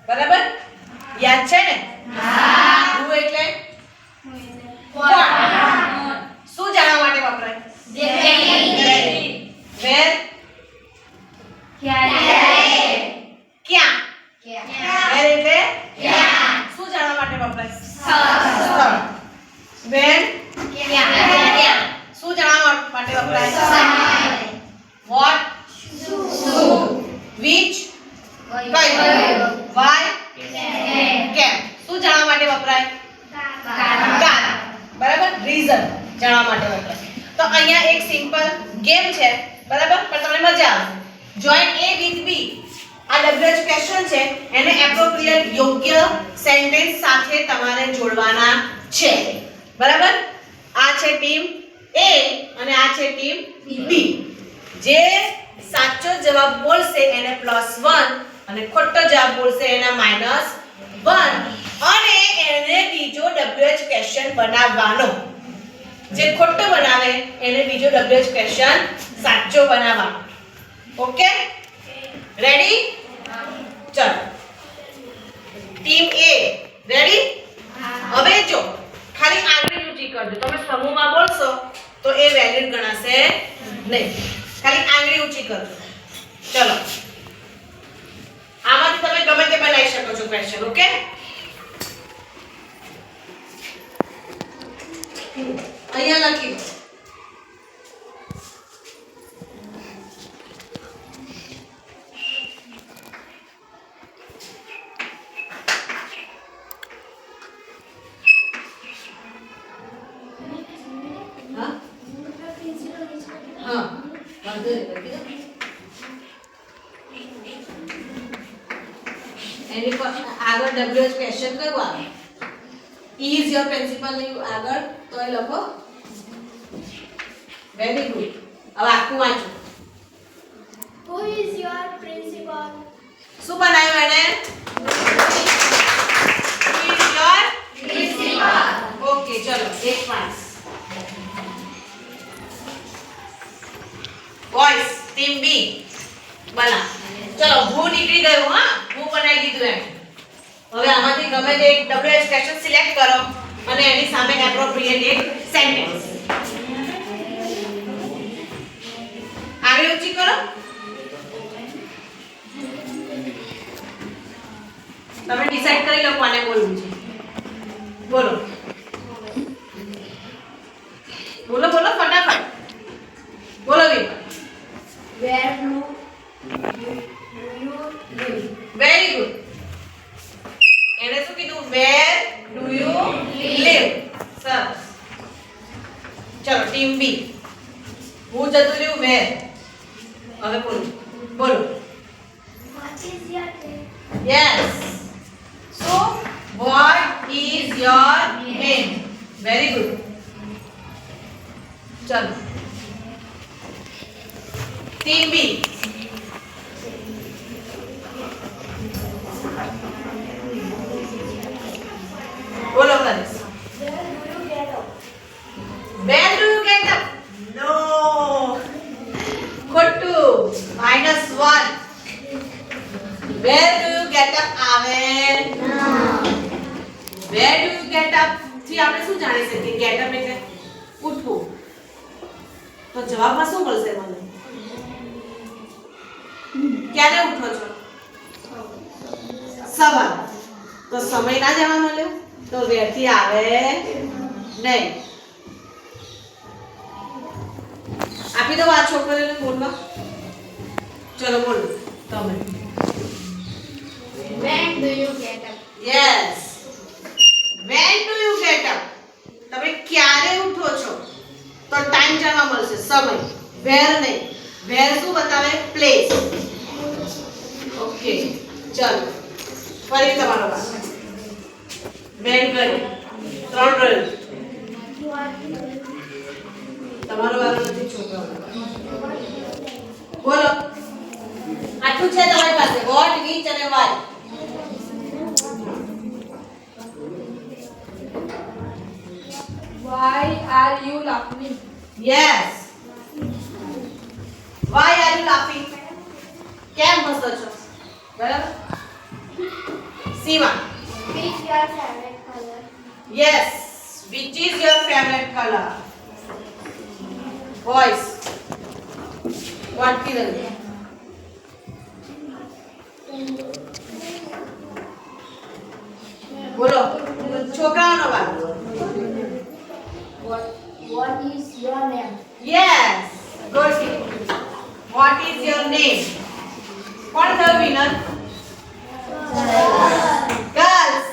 બરાબર યાદ છે ને હા who એટલે કોણ શું જાણવા માટે વપરાય where ક્યાં where એટલે ક્યાં શું જાણવા માટે વપરાય સ્થળ when ક્યાં શું જાણવા માટે વપરાય સમય what શું which કઈ why કેમ શું જાણવા માટે વપરાય કારણ બરાબર રીઝન જાણવા માટે વપરાય તો અહીંયા એક સિમ્પલ ગેમ છે બરાબર પણ તમને મજા આવશે જોઈન A with B આ WH ક્વેશ્ચન છે એને એપ્રોપ્રિએટ યોગ્ય સેન્ટેન્સ સાથે તમારે જોડવાના છે બરાબર આ છે ટીમ A અને આ છે ટીમ B જે સાચો જવાબ બોલશે એને +1 અને ખોટો જવાબ બોલશે એના -1 અને એને બીજો WH ક્વેશ્ચન બનાવવાનો જે ખોટો બનાવે એને બીજો WH ક્વેશ્ચન સાચો બનાવવાનો ઓકે રેડી ચલો ટીમ A રેડી હવે જો ખાલી આંગળી ઊંચી કરજો તમે સમૂહમાં બોલશો તો એ વેલિડ ગણાશે નહીં ખાલી આંગળી ઊંચી કરજો ચલો આમાંથી તમે ગમે તે બનાવી શકો છો ક્વેશ્ચન ઓકે અહીંયા લખી દો એની પર આગળ WH ક્વેશ્ચન કયો આવે ઇઝ યોર પ્રિન્સિપલ ની આગળ તો એ લખો વેરી ગુડ હવે આખું વાંચો Who is your principal? શું બનાવ્યું એને Who is your Principal. Okay ચલો એક પાસ બોયસ ટીમ બી બના ચલો હું નીકળી ગયું હા હું બનાવી દીધું એમ હવે આમાંથી ગમે તે એક WH ક્વેશ્ચન સિલેક્ટ કરો અને એની સામે એપ્રોપ્રિએટ એક સેન્ટેન્સ આગળ ઊંચી કરો તમે ડિસાઈડ કરી લો કોને બોલવું છે બોલો બોલો બોલો ફટાફટ બોલો વિપા Where do you live? Very good એને શું કીધું વેર ડુ યુ લીવ સરસ ચલો ટીમ બી હું જતું રહ્યું વેર હવે બોલો બોલો What is your name? Yes so what is your name very good ચલો ટીમ બી બોલો કરીશ Where do you get up? Where do you get up? No. ખોટું -1. Where do you get up આવે Where do you get up થી આપણે શું જાણી શકીએ get up એટલે ઉઠવું તો જવાબમાં શું મળશે મને ક્યારે ઉઠો છો સવાર તો સમય ના જવા મળ્યો તો where થી આવે નહીં આપી દો આ છોકરીને બોલવા ચલો બોલો તમે When do you get up? Yes when do you get up તમે ક્યારે ઉઠો છો તો ટાઈમ જાણવા મળશે સમય where નહીં where શું બતાવે પ્લેસ ઓકે ચલો ફરી તમારો વાત when ગયો 3 રહ્યું તમારો વારો નથી છોકરાઓનો બોલો આટલું છે તમારી પાસે વોટ which અને why Why are you laughing? yes why are you laughing કેમ હસો છો બરાબર સીમા Which your favorite color? yes which is your favorite color boys what color બોલો છોકરાઓનો વાત What is your name? yes good what is your name કોણ થયું winner girls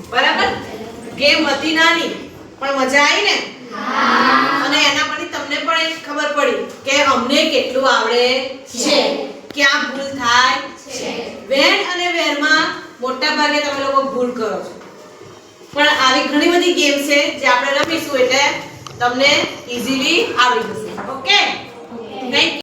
બરાબર game હતી નાની પણ મજા આવી ને અને એના પરથી તમને પણ એક ખબર પડી કે અમને કેટલું આવડે છે ક્યાં ભૂલ થાય છે વેન અને વેરમાં મોટા ભાગે તમે લોકો ભૂલ કરો છો પણ આવી ઘણી બધી ગેમ છે જે આપણે રમીશું એટલે તમને ઈઝીલી આવડી જશે ઓકે થેન્ક યુ